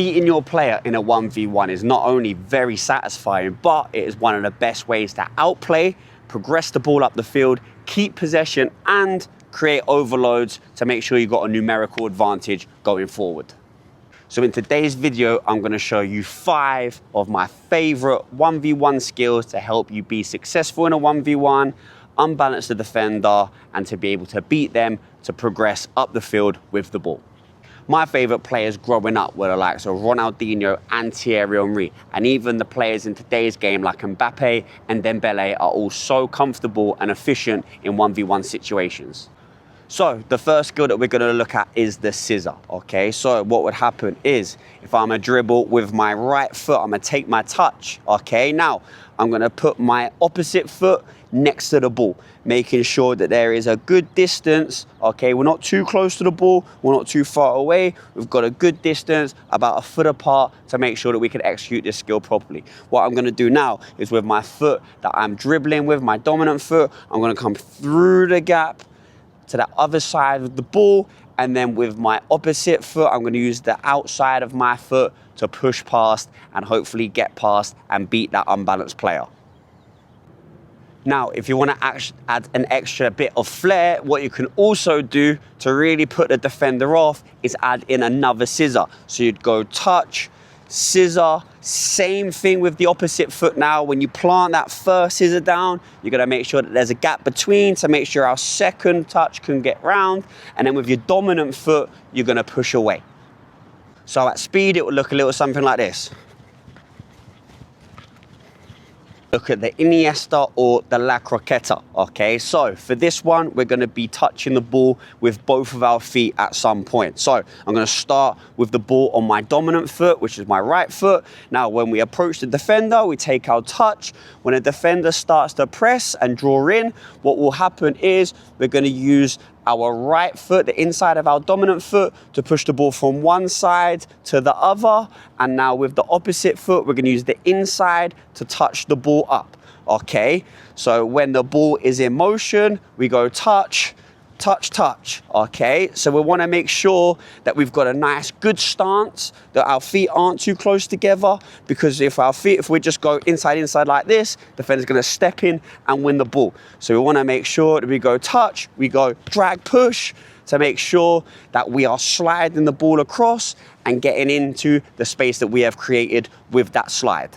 Beating your player in a 1v1 is not only very satisfying, but it is one of the best ways to outplay, progress the ball up the field, keep possession, and create overloads to make sure you've got a numerical advantage going forward. So in today's video, I'm going to show you 5 of my favorite 1v1 skills to help you be successful in a 1v1, unbalance the defender, and to be able to beat them to progress up the field with the ball. My favorite players growing up were the likes of Ronaldinho and Thierry Henry, and even the players in today's game like Mbappe and Dembele are all so comfortable and efficient in 1v1 situations. So the first skill that we're going to look at is the scissor, okay? So what would happen is if I'm a dribble with my right foot, I'm going to take my touch, okay? Now I'm going to put my opposite foot next to the ball, making sure that there is a good distance, okay? We're not too close to the ball, we're not too far away. We've got a good distance, about a foot apart, to make sure that we can execute this skill properly. What I'm going to do now is with my foot that I'm dribbling with, my dominant foot, I'm going to come through the gap to the other side of the ball, and then with my opposite foot, I'm going to use the outside of my foot to push past and hopefully get past and beat that unbalanced player. Now, if you want to add an extra bit of flair, what you can also do to really put the defender off is add in another scissor. So you'd go touch, scissor, same thing with the opposite foot now. When you plant that first scissor down, you're going to make sure that there's a gap between to make sure our second touch can get round. And then with your dominant foot, you're going to push away. So at speed, it will look a little something like this. Look at the Iniesta or the La Croqueta, okay? So for this one, we're gonna be touching the ball with both of our feet at some point. So I'm gonna start with the ball on my dominant foot, which is my right foot. Now, when we approach the defender, we take our touch. When a defender starts to press and draw in, what will happen is we're gonna use our right foot, the inside of our dominant foot, to push the ball from one side to the other. And now with the opposite foot, we're gonna use the inside to touch the ball up, okay? So when the ball is in motion, we go touch, touch, touch, okay? So we wanna make sure that we've got a nice, good stance, that our feet aren't too close together, because if we just go inside, inside like this, the defender's gonna step in and win the ball. So we wanna make sure that we go touch, we go drag, push, to make sure that we are sliding the ball across and getting into the space that we have created with that slide.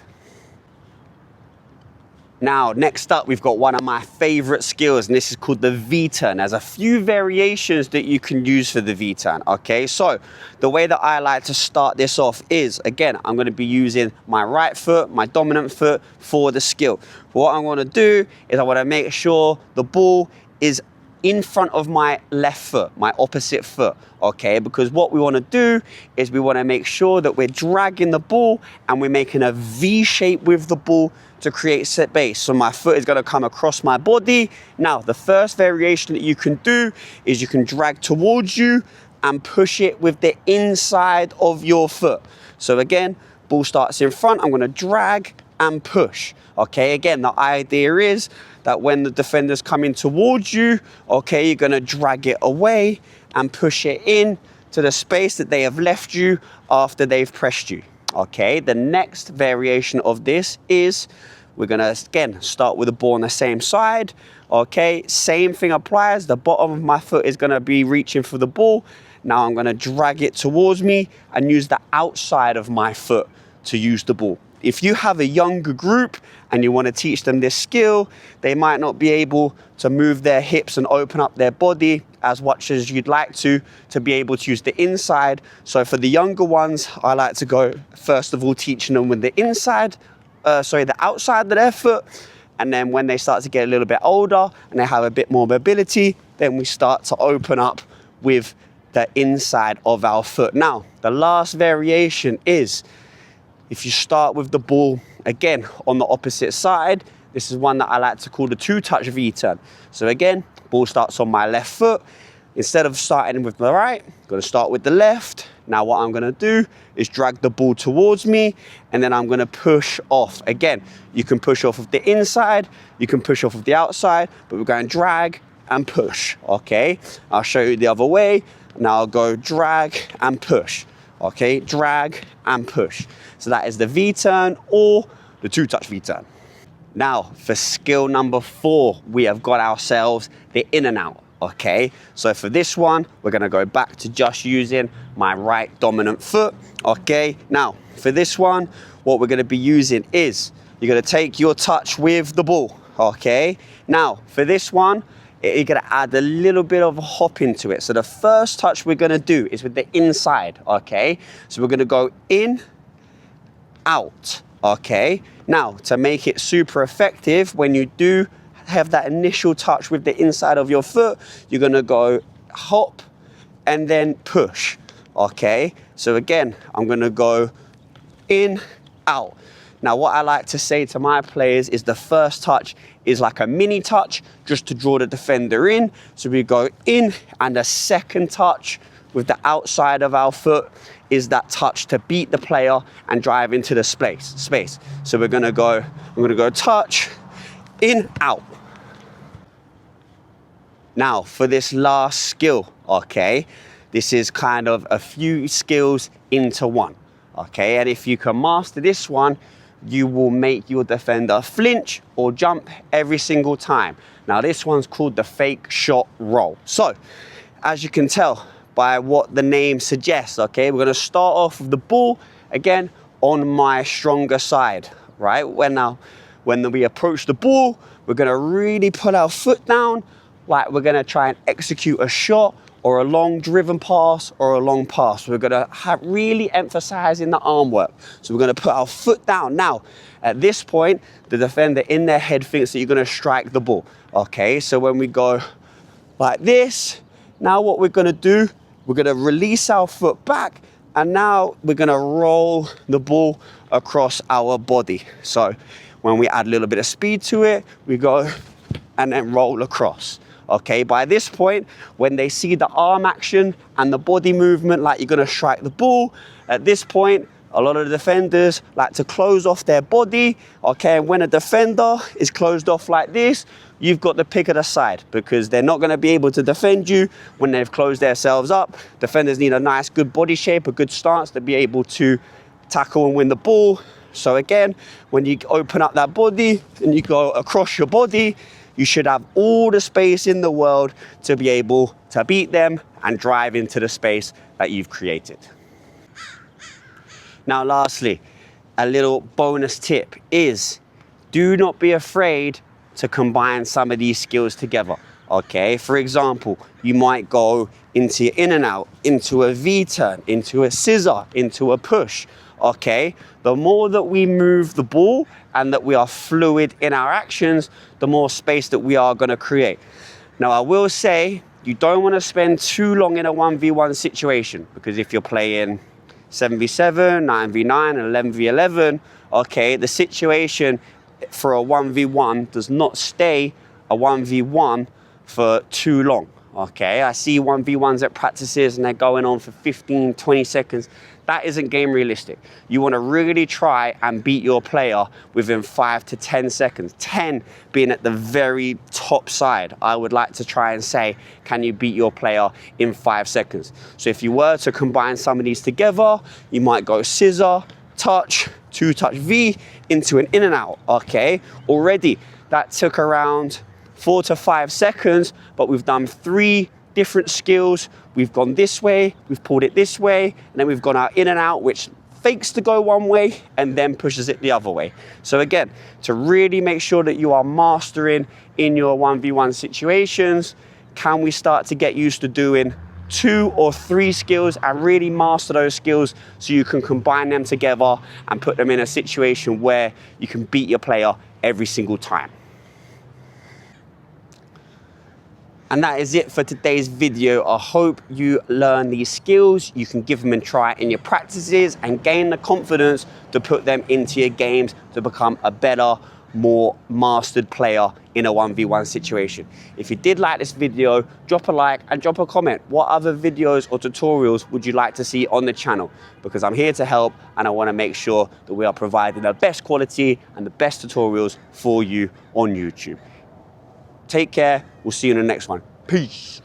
Now, next up, we've got one of my favorite skills, and this is called the V-turn. There's a few variations that you can use for the V-turn, okay? So the way that I like to start this off is, again, I'm gonna be using my right foot, my dominant foot for the skill. What I'm gonna do is I wanna make sure the ball is in front of my left foot, my opposite foot, okay? Because what we wanna do is we wanna make sure that we're dragging the ball and we're making a V shape with the ball to create set base. So my foot is gonna come across my body. Now, the first variation that you can do is you can drag towards you and push it with the inside of your foot. So again, ball starts in front, I'm gonna drag and push, okay? Again, the idea is that when the defender's coming towards you, okay, you're gonna drag it away and push it in to the space that they have left you after they've pressed you, okay? The next variation of this is we're gonna, again, start with the ball on the same side, okay? Same thing applies. The bottom of my foot is gonna be reaching for the ball. Now I'm gonna drag it towards me and use the outside of my foot to use the ball. If you have a younger group and you want to teach them this skill, they might not be able to move their hips and open up their body as much as you'd like to be able to use the inside. So for the younger ones, I like to go, first of all, teaching them with the the outside of their foot. And then when they start to get a little bit older and they have a bit more mobility, then we start to open up with the inside of our foot. Now, the last variation is, if you start with the ball, again, on the opposite side, this is one that I like to call the two-touch V-turn. So again, ball starts on my left foot. Instead of starting with the right, I'm gonna start with the left. Now what I'm gonna do is drag the ball towards me, and then I'm gonna push off. Again, you can push off of the inside, you can push off of the outside, but we're going drag and push, okay? I'll show you the other way. Now I'll go drag and push. okay? Drag and push. So that is the V-turn or the two-touch V-turn. Now, for skill number 4, we have got ourselves the in and out, okay? So for this one, we're gonna go back to just using my right dominant foot, okay? Now, for this one, what we're gonna be using is, you're gonna take your touch with the ball, okay? Now, for this one, you're gonna add a little bit of a hop into it. So the first touch we're gonna do is with the inside, okay? So we're gonna go in, out, okay? Now, to make it super effective, when you do have that initial touch with the inside of your foot, you're gonna go hop and then push, okay? So again, I'm gonna go in, out. Now, what I like to say to my players is the first touch is like a mini touch just to draw the defender in. So we go in, and the second touch with the outside of our foot is that touch to beat the player and drive into the space. So I'm gonna go touch, in, out. Now for this last skill, okay, this is kind of a few skills into one, okay? And if you can master this one, you will make your defender flinch or jump every single time. Now this one's called the fake shot roll. So as you can tell by what the name suggests, okay, we're gonna start off with the ball, again, on my stronger side, right? When we approach the ball, we're gonna really put our foot down, like we're gonna try and execute a shot or a long driven pass or a long pass. We're gonna really emphasizing the arm work. So we're gonna put our foot down. Now, at this point, the defender in their head thinks that you're gonna strike the ball, okay? So when we go like this, now what we're gonna do, we're gonna release our foot back, and now we're gonna roll the ball across our body. So when we add a little bit of speed to it, we go and then roll across. Okay, by this point, when they see the arm action and the body movement like you're gonna strike the ball, at this point, a lot of the defenders like to close off their body, okay? And when a defender is closed off like this, you've got the pick of the side, because they're not gonna be able to defend you when they've closed themselves up. Defenders need a nice, good body shape, a good stance to be able to tackle and win the ball. So again, when you open up that body and you go across your body, you should have all the space in the world to be able to beat them and drive into the space that you've created. Now, lastly, a little bonus tip is, do not be afraid to combine some of these skills together, okay? For example, you might go into your in and out, into a V-turn, into a scissor, into a push, okay? The more that we move the ball and that we are fluid in our actions, the more space that we are gonna create. Now, I will say, you don't wanna spend too long in a 1v1 situation, because if you're playing 7v7, 9v9, and 11v11, okay, the situation for a 1v1 does not stay a 1v1 for too long, okay? I see 1v1s at practices and they're going on for 15, 20 seconds. That isn't game realistic. You wanna really try and beat your player within 5 to 10 seconds. 10 being at the very top side. I would like to try and say, can you beat your player in 5 seconds? So if you were to combine some of these together, you might go scissor, touch, two-touch V into an in and out, okay? Already, that took around 4 to 5 seconds, but we've done 3 different skills. We've gone this way, we've pulled it this way, and then we've gone out in and out, which fakes to go one way and then pushes it the other way. So again, to really make sure that you are mastering in your 1v1 situations, can we start to get used to doing 2 or 3 skills and really master those skills so you can combine them together and put them in a situation where you can beat your player every single time. And that is it for today's video. I hope you learn these skills. You can give them a try in your practices and gain the confidence to put them into your games to become a better, more mastered player in a 1v1 situation. If you did like this video, drop a like and drop a comment. What other videos or tutorials would you like to see on the channel? Because I'm here to help and I want to make sure that we are providing the best quality and the best tutorials for you on YouTube. Take care. We'll see you in the next one. Peace.